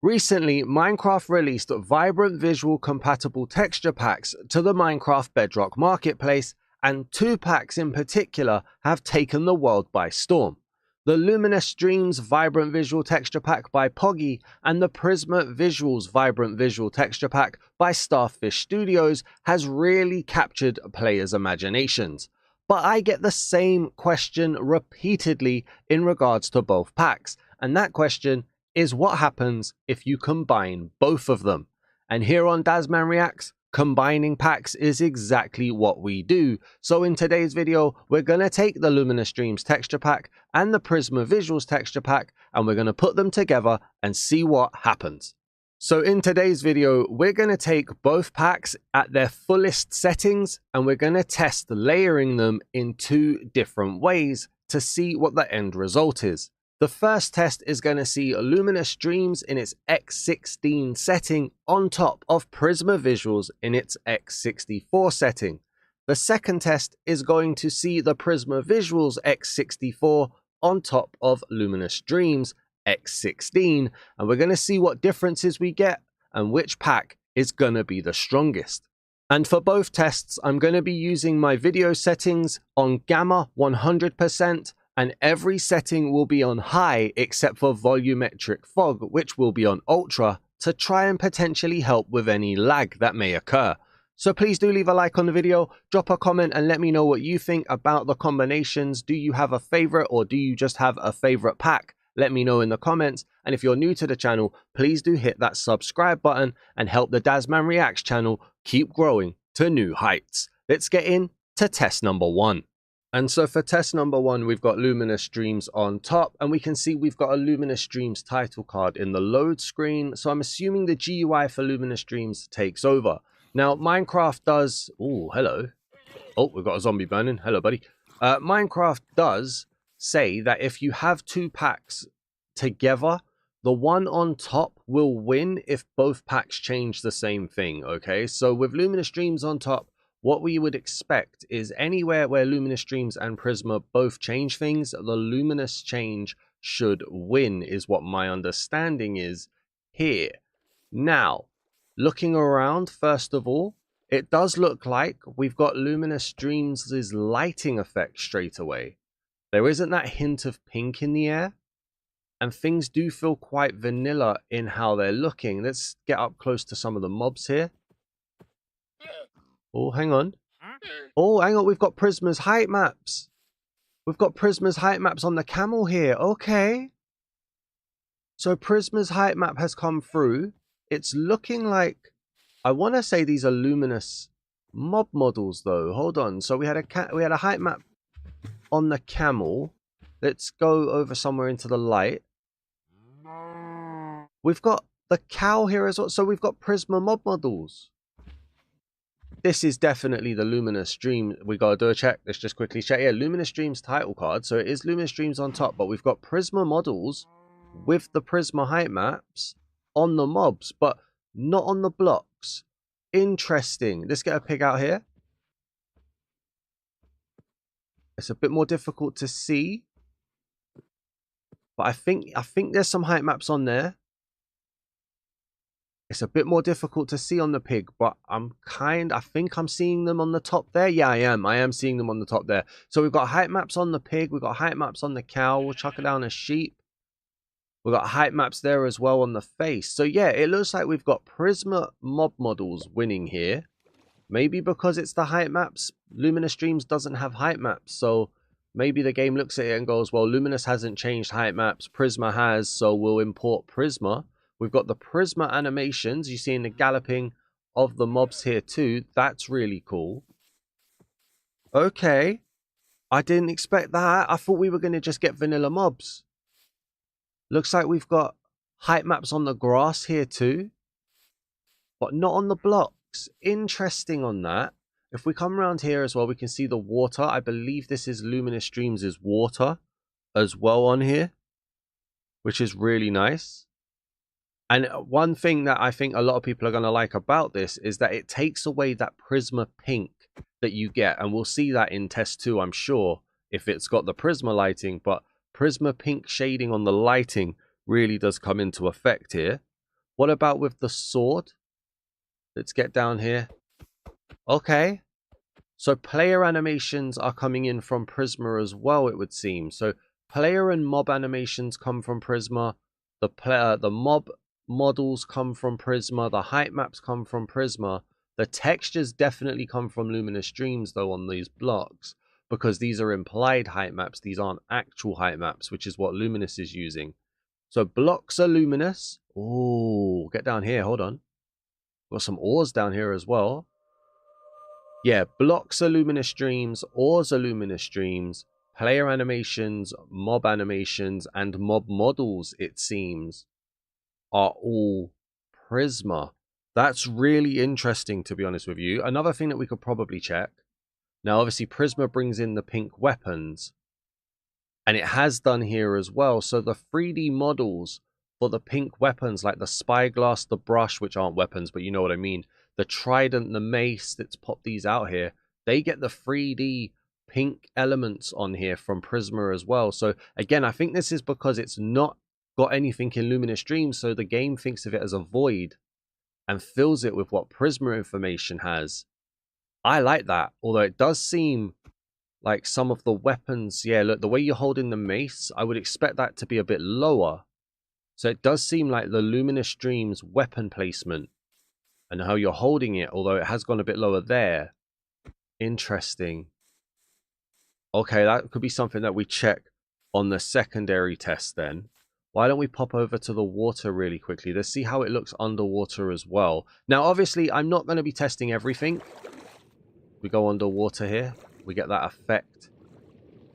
Recently, Minecraft released vibrant visual compatible texture packs to the Minecraft Bedrock marketplace, and two packs in particular have taken the world by storm. The Luminous Dreams Vibrant Visual Texture Pack by Poggy and the Prizma Visuals Vibrant Visual Texture Pack by Starfish Studios has really captured players' imaginations. But I get the same question repeatedly in regards to both packs, and that question is what happens if you combine both of them. And here on Daz Man Reacts, combining packs is exactly what we do. So in today's video, we're going to take the Luminous Dreams Texture Pack and the Prizma Visuals Texture Pack, and we're going to put them together and see what happens. So in today's video, we're going to take both packs at their fullest settings, and we're going to test layering them in two different ways to see what the end result is. The first test is going to see Luminous Dreams in its X16 setting on top of Prizma Visuals in its X64 setting. The second test is going to see the Prizma Visuals X64 on top of Luminous Dreams X16, and we're going to see what differences we get and which pack is going to be the strongest. And for both tests, I'm going to be using my video settings on Gamma 100%, and every setting will be on high except for volumetric fog, which will be on ultra, to try and potentially help with any lag that may occur. So please do leave a like on the video, drop a comment and let me know what you think about the combinations. Do you have a favorite, or do you just have a favorite pack? Let me know in the comments. And if you're new to the channel, please do hit that subscribe button and help the Daz Man Reacts channel keep growing to new heights. Let's get into test number one. And so for test number one, we've got Luminous Dreams on top, and we can see we've got a Luminous Dreams title card in the load screen. So I'm assuming the GUI for Luminous Dreams takes over. Now, Minecraft does... Oh, hello. Oh, we've got a zombie burning. Hello, buddy. Minecraft does say that if you have two packs together, the one on top will win if both packs change the same thing, okay? So with Luminous Dreams on top, what we would expect is anywhere where Luminous Dreams and Prizma both change things, the Luminous change should win, is what my understanding is here. Now, looking around, first of all, it does look like we've got Luminous Dreams' lighting effect straight away. There isn't that hint of pink in the air, and things do feel quite vanilla in how they're looking. Let's get up close to some of the mobs here. Oh, hang on. Oh, hang on. We've got Prizma's height maps. We've got Prizma's height maps on the camel here. Okay. So Prizma's height map has come through. It's looking like... I want to say these are Luminous mob models, though. Hold on. So we had a height map on the camel. Let's go over somewhere into the light. We've got the cow here as well. So we've got Prizma mob models. This is definitely the Luminous Dream. We gotta do a check. Let's just quickly check. Yeah, Luminous Dreams title card. So it is Luminous Dreams on top, but we've got Prizma models with the Prizma height maps on the mobs, but not on the blocks. Interesting. Let's get a pig out here. It's a bit more difficult to see, but I think there's some height maps on there. It's a bit more difficult to see on the pig, but I think I'm seeing them on the top there. Yeah, I am seeing them on the top there. So we've got height maps on the pig. We've got height maps on the cow. We'll chuck it down a sheep. We've got height maps there as well on the face. So yeah, it looks like we've got Prizma mob models winning here. Maybe because it's the height maps. Luminous Dreams doesn't have height maps. So maybe the game looks at it and goes, well, Luminous hasn't changed height maps. Prizma has, so we'll import Prizma. We've got the Prizma animations. You see in the galloping of the mobs here too. That's really cool. Okay. I didn't expect that. I thought we were going to just get vanilla mobs. Looks like we've got height maps on the grass here too, but not on the blocks. Interesting on that. If we come around here as well, we can see the water. I believe this is Luminous Dreams' water as well on here, which is really nice. And one thing that I think a lot of people are going to like about this is that it takes away that Prizma pink that you get. And we'll see that in test 2, I'm sure, if it's got the Prizma lighting. But Prizma pink shading on the lighting really does come into effect here. What about with the sword? Let's get down here. Okay. So player animations are coming in from Prizma as well, it would seem. So player and mob animations come from Prizma. The mob models come from Prizma. The height maps come from Prizma. The textures definitely come from Luminous Dreams, though, on these blocks, because these are implied height maps. These aren't actual height maps, which is what Luminous is using. So blocks are Luminous. Oh, get down here. Hold on. Got some ores down here as well. Yeah, blocks are Luminous Dreams, ores are Luminous Dreams, player animations, and mob models, it seems, are all Prizma. That's really interesting, to be honest with you. Another thing that we could probably check. Now, obviously, Prizma brings in the pink weapons, and it has done here as well. So the 3D models for the pink weapons, like the spyglass, the brush, which aren't weapons, but you know what I mean, the trident, the mace, let's pop these out here, they get the 3D pink elements on here from Prizma as well. So again, I think this is because it's not got anything in Luminous Dreams, so the game thinks of it as a void and fills it with what Prizma information has. I like that, although it does seem like some of the weapons, yeah, look, the way you're holding the mace, I would expect that to be a bit lower. So it does seem like the Luminous Dreams weapon placement and how you're holding it, although it has gone a bit lower there. Interesting. Okay, that could be something that we check on the secondary test then. Why don't we pop over to the water really quickly? Let's see how it looks underwater as well. Now, obviously, I'm not going to be testing everything. We go underwater here. We get that effect.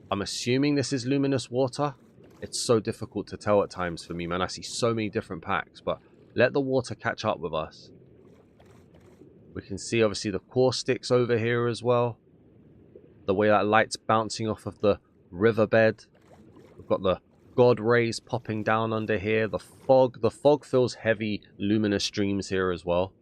I'm assuming this is luminous water. It's so difficult to tell at times for me, man. I see so many different packs, but let the water catch up with us. We can see, obviously, the caustics over here as well. The way that light's bouncing off of the riverbed. We've got the God rays popping down under here. The fog feels heavy Luminous Dreams here as well.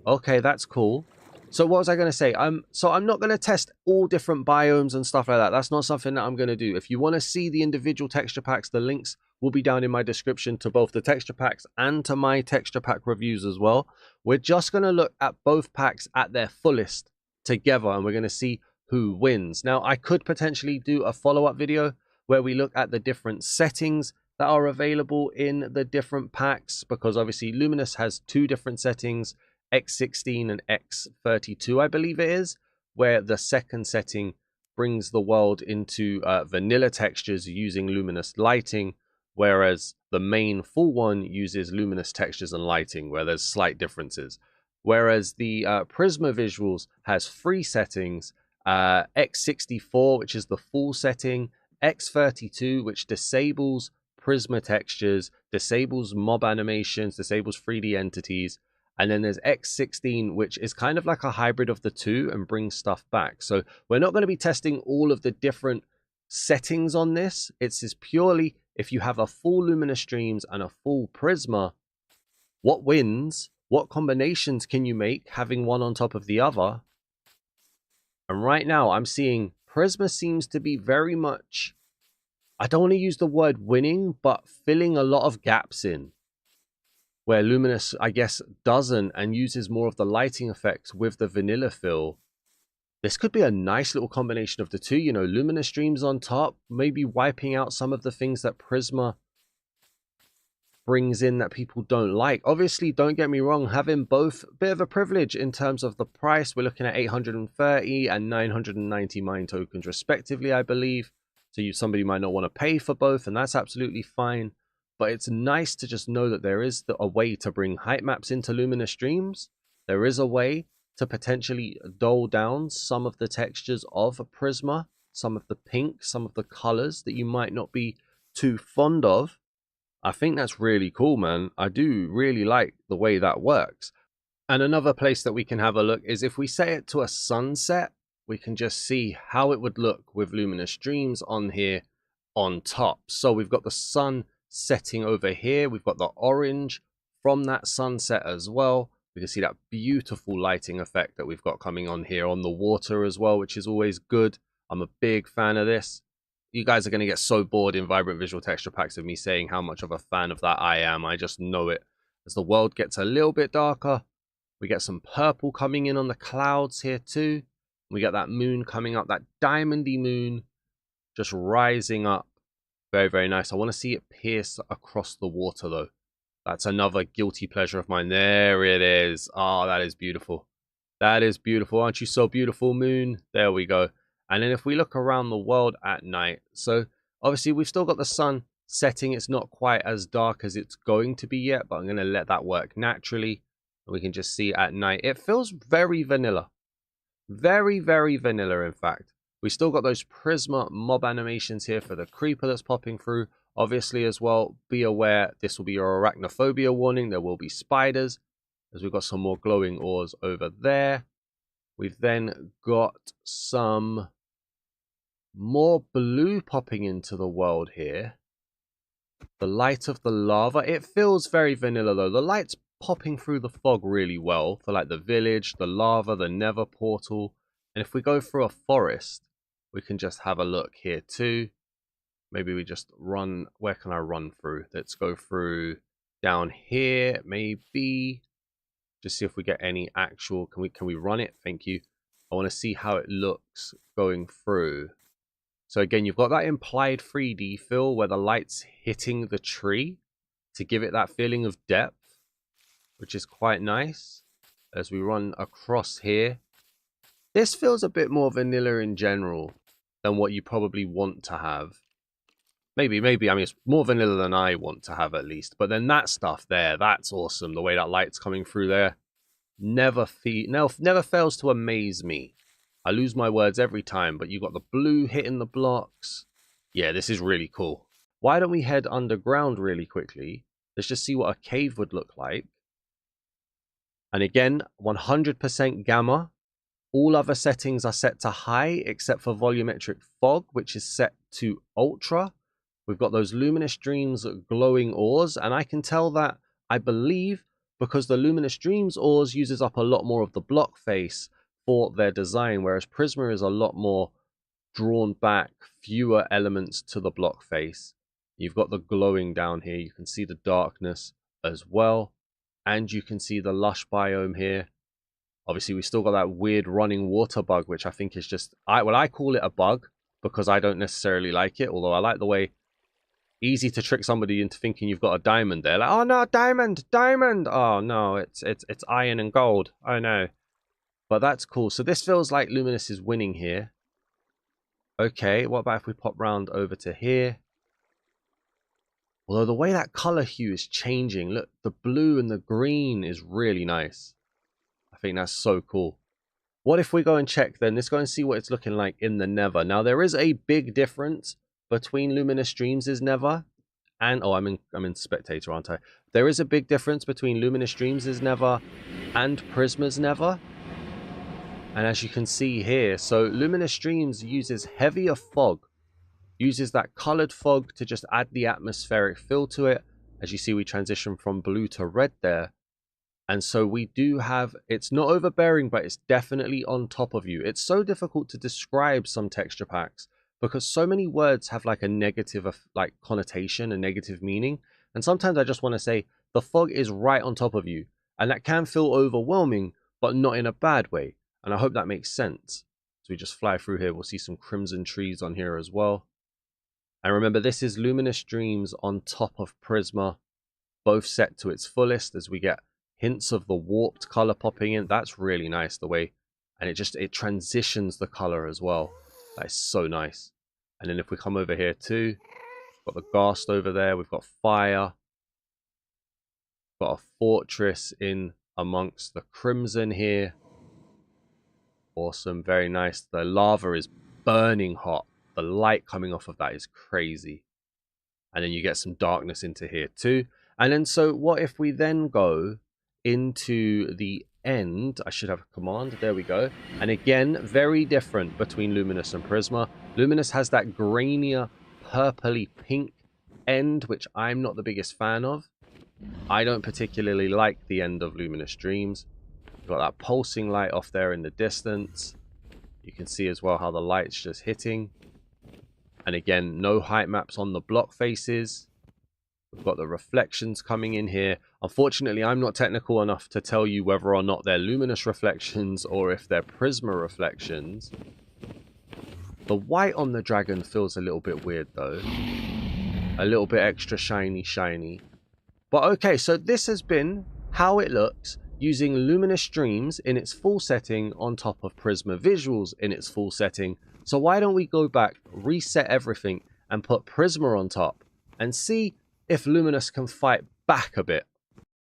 Okay, that's cool. So what was I going to say? So I'm not going to test all different biomes and stuff like that. That's not something that I'm going to do. If you want to see the individual texture packs, the links will be down in my description to both the texture packs and to my texture pack reviews as well. We're just going to look at both packs at their fullest together, and we're going to see who wins. Now, I could potentially do a follow-up video where we look at the different settings that are available in the different packs, because obviously Luminous has two different settings, X16 and X32, I believe it is, where the second setting brings the world into vanilla textures using luminous lighting, whereas the main full one uses luminous textures and lighting, where there's slight differences. Whereas the Prizma Visuals has three settings, X64, which is the full setting, X32, which disables Prizma textures, disables mob animations, disables 3D entities, and then there's X16, which is kind of like a hybrid of the two and brings stuff back. So we're not going to be testing all of the different settings on this. It's just purely if you have a full Luminous Dreams and a full Prizma, what wins? What combinations can you make having one on top of the other? And right now I'm seeing Prizma seems to be very much, I don't want to use the word winning, but filling a lot of gaps in. Where Luminous, I guess, doesn't and uses more of the lighting effects with the vanilla fill. This could be a nice little combination of the two, you know, Luminous Dreams on top, maybe wiping out some of the things that Prizma brings in that people don't like. Obviously, don't get me wrong, having both, a bit of a privilege in terms of the price. We're looking at 830 and 990 mine tokens respectively, I believe. So somebody might not want to pay for both, and that's absolutely fine. But it's nice to just know that there is a way to bring height maps into Luminous Dreams. There is a way to potentially dull down some of the textures of a Prizma, some of the pink, some of the colors that you might not be too fond of. I think that's really cool, man. I do really like the way that works. And another place that we can have a look is if we set it to a sunset, we can just see how it would look with Luminous Dreams on here on top. So we've got the sun setting over here. We've got the orange from that sunset as well. We can see that beautiful lighting effect that we've got coming on here on the water as well, which is always good. I'm a big fan of this. You guys are going to get so bored in Vibrant Visual Texture Packs of me saying how much of a fan of that I am. I just know it. As the world gets a little bit darker, we get some purple coming in on the clouds here too. We get that moon coming up, that diamondy moon just rising up. Very, very nice. I want to see it pierce across the water though. That's another guilty pleasure of mine. There it is. Oh, that is beautiful. That is beautiful. Aren't you so beautiful, moon? There we go. And then if we look around the world at night, so obviously we've still got the sun setting. It's not quite as dark as it's going to be yet, but I'm going to let that work naturally. We can just see at night. It feels very vanilla. Very, very vanilla, in fact. We still got those Prizma mob animations here for the creeper that's popping through. Obviously, as well, be aware this will be your arachnophobia warning. There will be spiders, as we've got some more glowing ores over there. We've then got some more blue popping into the world here. The light of the lava. It feels very vanilla, though. The light's popping through the fog really well for like the village, the lava, the nether portal. And if we go through a forest, we can just have a look here too. Maybe we just run. Where can I run through? Let's go through down here. Maybe just see if we get any actual. Can we run it? Thank you. I want to see how it looks going through. So again, you've got that implied 3D feel where the light's hitting the tree to give it that feeling of depth, which is quite nice. As we run across here, this feels a bit more vanilla in general than what you probably want to have. Maybe, I mean, it's more vanilla than I want to have at least. But then that stuff there, that's awesome. The way that light's coming through there never fails to amaze me. I lose my words every time, but you got the blue hitting the blocks. Yeah, this is really cool. Why don't we head underground really quickly? Let's just see what a cave would look like. And again, 100% gamma. All other settings are set to high, except for volumetric fog, which is set to ultra. We've got those Luminous Dreams glowing ores, and I can tell that, I believe, because the Luminous Dreams ores uses up a lot more of the block face for their design, whereas Prizma is a lot more drawn back, fewer elements to the block face. You've got the glowing down here. You can see the darkness as well, and you can see the lush biome here. Obviously, we still got that weird running water bug, which I think is just, I call it a bug because I don't necessarily like it, although I like the way easy to trick somebody into thinking you've got a diamond there. Like, oh no, diamond, diamond. Oh no, it's iron and gold. Oh no. But that's cool. So this feels like Luminous is winning here. Okay, what about if we pop round over to here? Although the way that color hue is changing, look, the blue and the green is really nice. I think that's so cool. What if we go and check then? Let's go and see what it's looking like in the Nether. Now, there is a big difference between Luminous Dreams' Nether and... Oh, I'm in Spectator, aren't I? There is a big difference between Luminous Dreams' Nether and Prizma's Nether. And as you can see here, so Luminous Dreams uses heavier fog. Uses that colored fog to just add the atmospheric feel to it. As you see, we transition from blue to red there. And so we do have, it's not overbearing, but it's definitely on top of you. It's so difficult to describe some texture packs because so many words have like a negative like connotation, a negative meaning. And sometimes I just want to say the fog is right on top of you. And that can feel overwhelming, but not in a bad way. And I hope that makes sense. So we just fly through here. We'll see some crimson trees on here as well. And remember, this is Luminous Dreams on top of Prizma, both set to its fullest as we get hints of the warped color popping in. That's really nice the way, and it transitions the color as well. That is so nice. And then if we come over here too, we've got the ghast over there. We've got fire. We've got a fortress in amongst the crimson here. Awesome, very nice. The lava is burning hot. The light coming off of that is crazy. And then you get some darkness into here too. And then so what if we then go into the end? I should have a command. There we go. And again, very different between Luminous and Prizma. Luminous has that grainier, purpley pink end, which I'm not the biggest fan of. I don't particularly like the end of Luminous Dreams. You've got that pulsing light off there in the distance. You can see as well how the light's just hitting. And again, no height maps on the block faces. We've got the reflections coming in here. Unfortunately, I'm not technical enough to tell you whether or not they're luminous reflections or if they're Prizma reflections. The white on the dragon feels a little bit weird though. A little bit extra shiny. But okay, so this has been how it looks using Luminous Dreams in its full setting on top of Prizma Visuals in its full setting. So why don't we go back, reset everything, and put Prizma on top and see if Luminous can fight back a bit.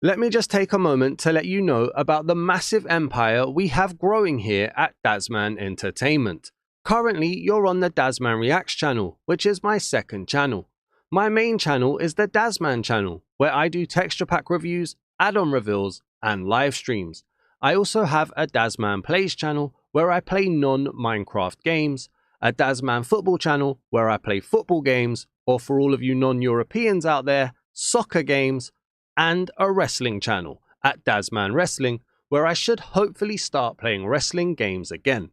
Let me just take a moment to let you know about the massive empire we have growing here at Daz Man Entertainment. Currently, you're on the Daz Man Reacts channel, which is my second channel. My main channel is the Daz Man channel, where I do texture pack reviews, add-on reveals, and live streams. I also have a Daz Man Plays channel, where I play non-Minecraft games, a Daz Man Football channel, where I play football games, or for all of you non-Europeans out there, soccer games, and a wrestling channel at Daz Man Wrestling, where I should hopefully start playing wrestling games again.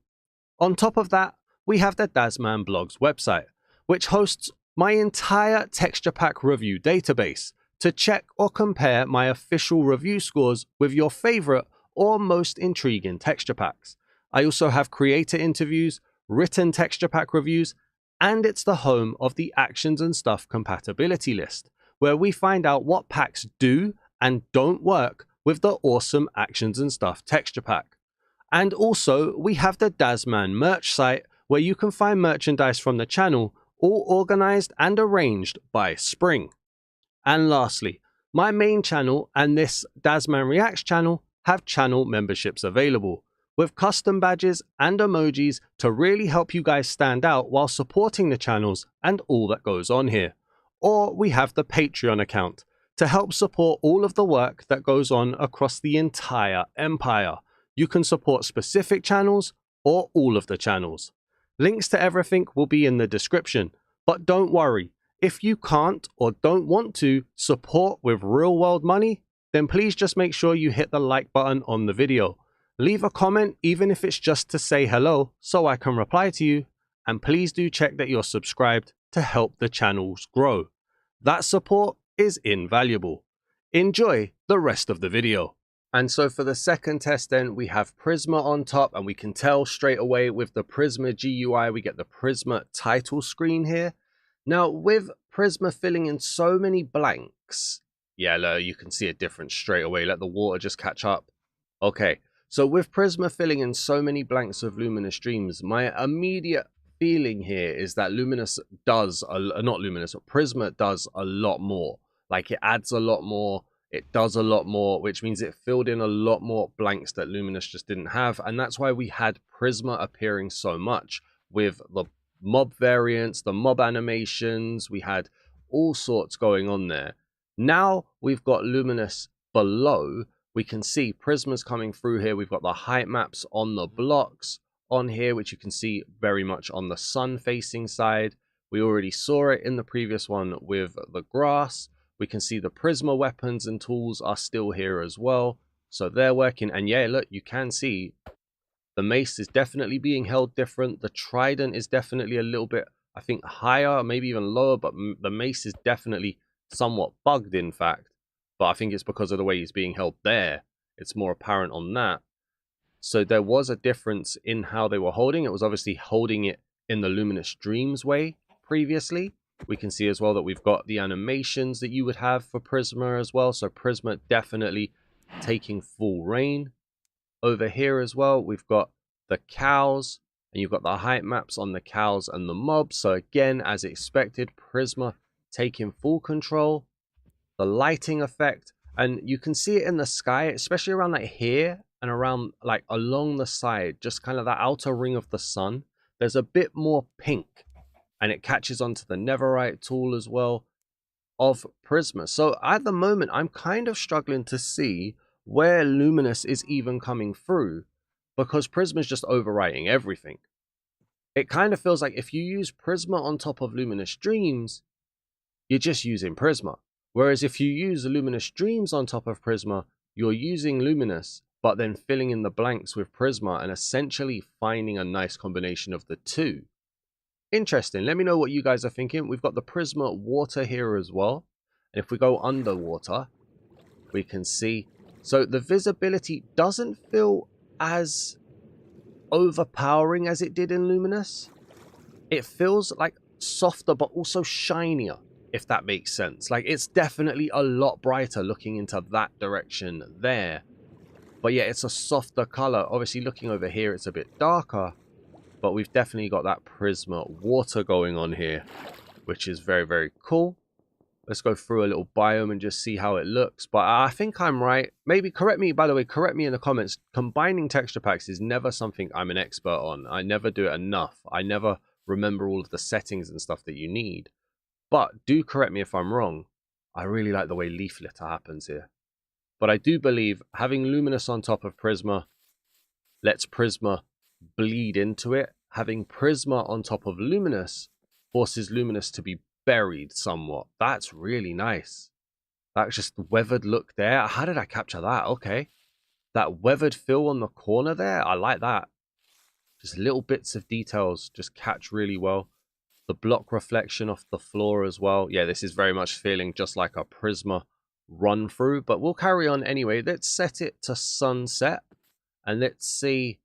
On top of that, we have the Daz Man Blogs website, which hosts my entire texture pack review database to check or compare my official review scores with your favorite or most intriguing texture packs. I also have creator interviews, written texture pack reviews, and it's the home of the Actions and Stuff compatibility list, where we find out what packs do and don't work with the awesome Actions and Stuff texture pack. And also, we have the Daz Man merch site, where you can find merchandise from the channel, all organized and arranged by spring. And lastly, my main channel and this Daz Man Reacts channel have channel memberships available, with custom badges and emojis to really help you guys stand out while supporting the channels and all that goes on here. Or we have the Patreon account to help support all of the work that goes on across the entire empire. You can support specific channels or all of the channels. Links to everything will be in the description, but don't worry, if you can't or don't want to support with real world money, then please just make sure you hit the like button on the video. Leave a comment even if it's just to say hello so I can reply to you, and please do check that you're subscribed to help the channels grow. That support is invaluable. Enjoy the rest of the video. And so for the second test then, we have Prizma on top, and we can tell straight away with the Prizma GUI, we get the Prizma title screen here. Now with Prizma filling in so many blanks, yeah, you can see a difference straight away. Let the water just catch up. Okay, so with Prizma filling in so many blanks of Luminous Dreams, my immediate feeling here is that Prizma does a lot more. Like, it adds a lot more, it does a lot more, which means it filled in a lot more blanks that Luminous just didn't have. And that's why we had Prizma appearing so much with the mob variants, the mob animations. We had all sorts going on there. Now we've got Luminous below. We can see Prizma's coming through here. We've got the height maps on the blocks on here, which you can see very much on the sun facing side. We already saw it in the previous one with the grass. We can see the Prizma weapons and tools are still here as well, so they're working. And yeah, look, you can see the mace is definitely being held different. The trident is definitely a little bit, I think, higher, maybe even lower, but the mace is definitely somewhat bugged, in fact. But I think it's because of the way he's being held there. It's more apparent on that. So there was a difference in how they were holding. It was obviously holding it in the Luminous Dreams way previously. We can see as well that we've got the animations that you would have for Prizma as well. So Prizma definitely taking full reign. Over here as well, we've got the cows, and you've got the height maps on the cows and the mobs. So again, as expected, Prizma taking full control. The lighting effect, and you can see it in the sky, especially around like here and around like along the side, just kind of that outer ring of the sun. There's a bit more pink, and it catches onto the netherite tool as well of Prizma. So at the moment, I'm kind of struggling to see where Luminous is even coming through, because Prizma is just overwriting everything. It kind of feels like if you use Prizma on top of Luminous Dreams, you're just using Prizma. Whereas if you use Luminous Dreams on top of Prizma, you're using Luminous, but then filling in the blanks with Prizma and essentially finding a nice combination of the two. Interesting. Let me know what you guys are thinking. We've got the Prizma water here as well. And if we go underwater, we can see. So the visibility doesn't feel as overpowering as it did in Luminous. It feels like softer but also shinier, if that makes sense. Like, it's definitely a lot brighter looking into that direction there. But yeah, it's a softer color. Obviously, looking over here, it's a bit darker. But we've definitely got that Prizma water going on here, which is very, very cool. Let's go through a little biome and just see how it looks. But I think I'm right. Maybe correct me, by the way, correct me in the comments. Combining texture packs is never something I'm an expert on. I never do it enough. I never remember all of the settings and stuff that you need. But do correct me if I'm wrong. I really like the way leaf litter happens here. But I do believe having Luminous on top of Prizma lets Prizma bleed into it. Having Prizma on top of Luminous forces Luminous to be buried somewhat. That's really nice. That's just the weathered look there. How did I capture that? Okay. That weathered fill on the corner there. I like that. Just little bits of details just catch really well. The block reflection off the floor as well. Yeah, this is very much feeling just like a Prizma run through. But we'll carry on anyway. Let's set it to sunset. And let's see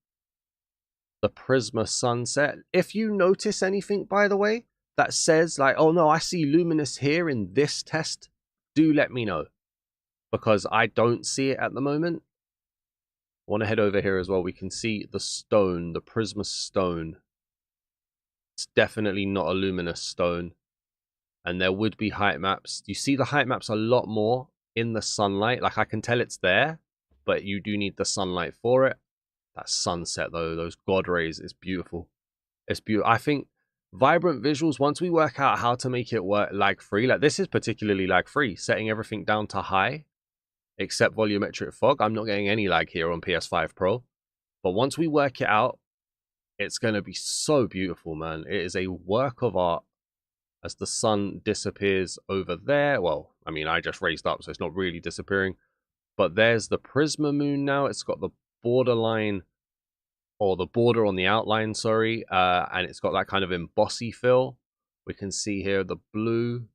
the Prizma sunset. If you notice anything, by the way, that says like, oh no, I see Luminous here in this test, do let me know, because I don't see it at the moment. I want to head over here as well. We can see the stone, the Prizma stone. It's definitely not a Luminous stone. And there would be height maps. You see the height maps a lot more in the sunlight. Like, I can tell it's there, but you do need the sunlight for it. That sunset though, those god rays, is beautiful. It's beautiful. I think vibrant visuals, once we work out how to make it work lag-free, like this is particularly lag-free, setting everything down to high, except volumetric fog. I'm not getting any lag here on PS5 Pro. But once we work it out, it's going to be so beautiful, man. It is a work of art as the sun disappears over there. Well, I mean, I just raised up, so it's not really disappearing. But there's the Prizma moon now. It's got the borderline, or the border on the outline, sorry, and it's got that kind of embossy feel. We can see here the blue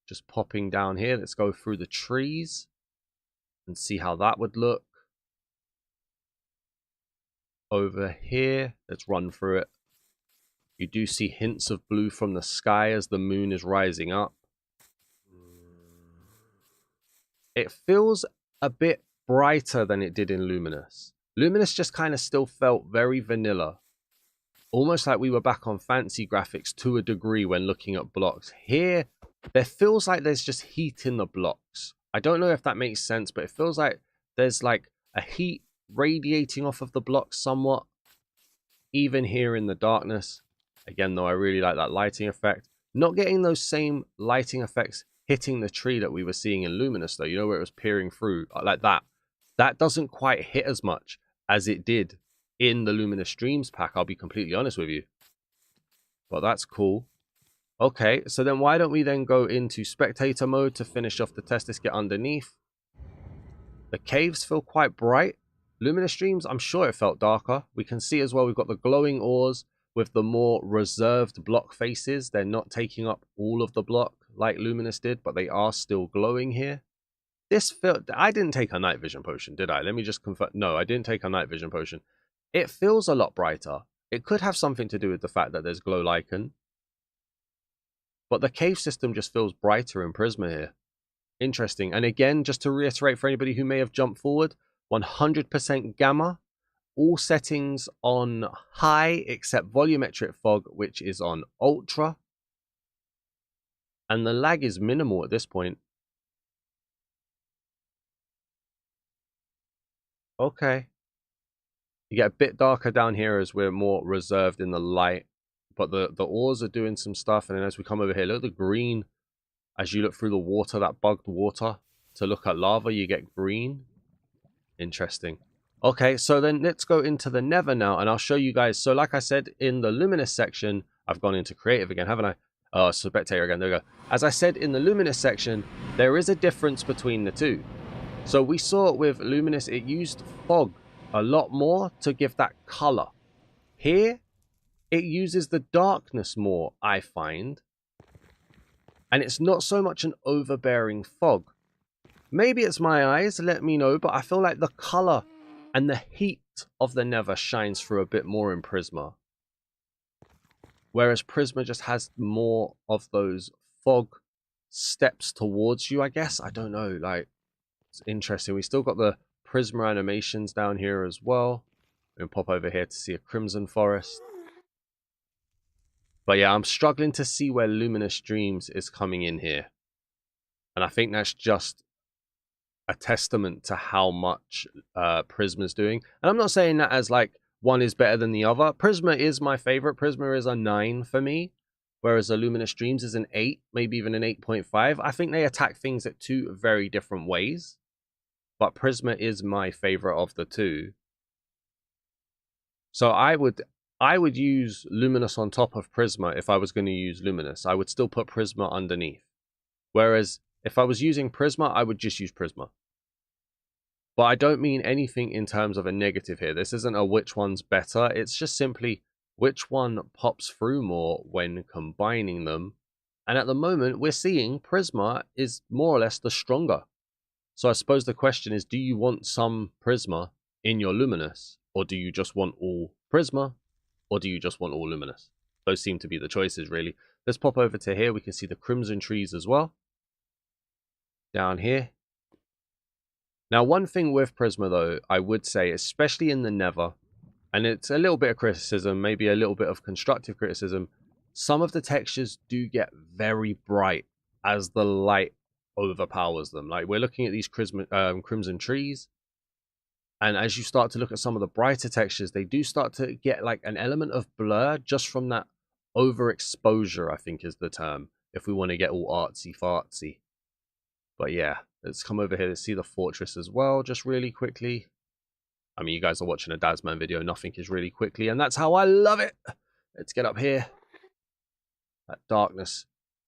just popping down here. Let's go through the trees and see how that would look. Over here, let's run through it. You do see hints of blue from the sky as the moon is rising up. It feels a bit brighter than it did in Luminous. Luminous just kind of still felt very vanilla. Almost like we were back on fancy graphics to a degree when looking at blocks. Here, there feels like there's just heat in the blocks. I don't know if that makes sense, but it feels like there's like a heat radiating off of the blocks somewhat. Even here in the darkness. Again, though, I really like that lighting effect. Not getting those same lighting effects hitting the tree that we were seeing in Luminous, though. You know, where it was peering through like that. That doesn't quite hit as much as it did in the Luminous Dreams pack, I'll be completely honest with you. But that's cool. Okay, so then why don't we then go into spectator mode to finish off the test. Let's get underneath. The caves feel quite bright. Luminous Dreams, I'm sure it felt darker. We can see as well, we've got the glowing ores with the more reserved block faces. They're not taking up all of the block like Luminous did, but they are still glowing here. This felt... I didn't take a night vision potion, did I? Let me just confirm. No, I didn't take a night vision potion. It feels a lot brighter. It could have something to do with the fact that there's glow lichen. But the cave system just feels brighter in Prizma here. Interesting. And again, just to reiterate for anybody who may have jumped forward, 100% gamma. All settings on high except volumetric fog, which is on ultra. And the lag is minimal at this point. Okay. You get a bit darker down here as we're more reserved in the light. But the ores are doing some stuff. And then as we come over here, look at the green. As you look through the water, that bugged water, to look at lava, you get green. Interesting. Okay, so then let's go into the Nether now, and I'll show you guys. So like I said, in the Luminous section, I've gone into creative again, haven't I? Oh, spectator again, there we go. As I said in the Luminous section, there is a difference between the two. So we saw with Luminous, it used fog a lot more to give that color. Here, it uses the darkness more, I find. And it's not so much an overbearing fog. Maybe it's my eyes, let me know, but I feel like the color and the heat of the Nether shines through a bit more in Prizma. Whereas Prizma just has more of those fog steps towards you, I guess. I don't know, like, it's interesting. We still got the Prizma animations down here as well. We can pop over here to see a Crimson Forest. But yeah, I'm struggling to see where Luminous Dreams is coming in here. And I think that's just a testament to how much Prizma's doing. And I'm not saying that as like one is better than the other. Prizma is my favorite. Prizma is a 9 for me, whereas a Luminous Dreams is an 8, maybe even an 8.5. I think they attack things at 2 very different ways, but Prizma is my favorite of the 2. So I would use Luminous on top of Prizma if I was going to use Luminous. I would still put Prizma underneath. Whereas if I was using Prizma, I would just use Prizma. But I don't mean anything in terms of a negative here. This isn't a which one's better. It's just simply which one pops through more when combining them. And at the moment, we're seeing Prizma is more or less the stronger. So I suppose the question is, do you want some Prizma in your Luminous? Or do you just want all Prizma? Or do you just want all Luminous? Those seem to be the choices, really. Let's pop over to here. We can see the Crimson trees as well. Down here. Now, one thing with Prizma, though, I would say, especially in the Nether, and it's a little bit of criticism, maybe a little bit of constructive criticism, some of the textures do get very bright as the light overpowers them. Like, we're looking at these crimson trees, and as you start to look at some of the brighter textures, they do start to get like an element of blur just from that overexposure, I think is the term, if we want to get all artsy-fartsy. But yeah, let's come over here to see the fortress as well, just really quickly. I mean, you guys are watching a Daz Man video. Nothing is really quickly, and that's how I love it. Let's get up here. That darkness.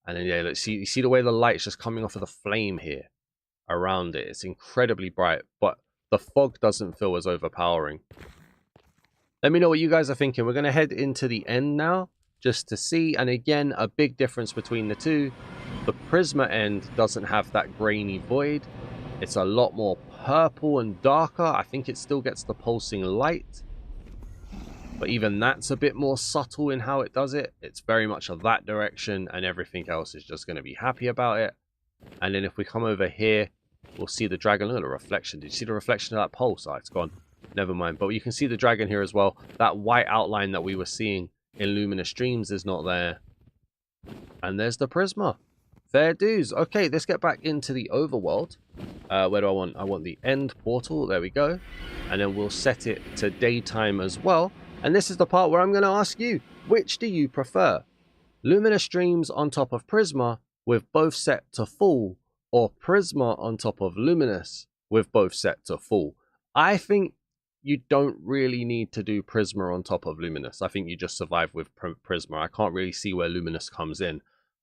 And then, yeah, let's see. You see the way the light's just coming off of the flame here around it. It's incredibly bright, but the fog doesn't feel as overpowering. Let me know what you guys are thinking. We're going to head into the end now, just to see. And again, a big difference between the two. The Prizma end doesn't have that grainy void. It's a lot more purple and darker. I think it still gets the pulsing light, but even that's a bit more subtle in how it does it. It's very much of that direction, and everything else is just going to be happy about it. And then if we come over here, we'll see the dragon. Look at the reflection. Did you see the reflection of that pulse? Oh, it's gone. Never mind. But you can see the dragon here as well. That white outline that we were seeing in Luminous Dreams is not there. And there's the Prizma. Fair dues. Okay, let's get back into the overworld. Where do I want? I want the end portal. There we go. And then we'll set it to daytime as well. And this is the part where I'm going to ask you, which do you prefer? Luminous Dreams on top of Prizma with both set to full, or Prizma on top of Luminous with both set to full? I think you don't really need to do Prizma on top of Luminous. I think you just survive with Prizma. I can't really see where Luminous comes in.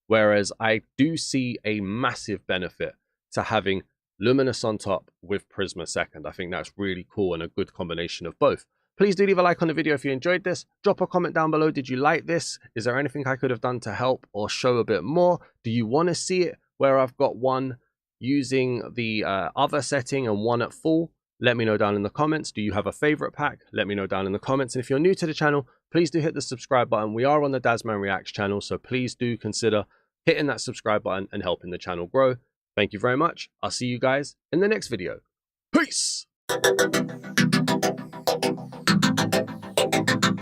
Whereas I do see a massive benefit to having Luminous on top with Prizma second. I think that's really cool and a good combination of both. Please do leave a like on the video if you enjoyed this. Drop a comment down below. Did you like this? Is there anything I could have done to help or show a bit more? Do you want to see it where I've got one using the other setting and one at full? Let me know down in the comments. Do you have a favorite pack? Let me know down in the comments. And if you're new to the channel, please do hit the subscribe button. We are on the Daz Man Reacts channel, so please do consider hitting that subscribe button and helping the channel grow. Thank you very much. I'll see you guys in the next video. Peace!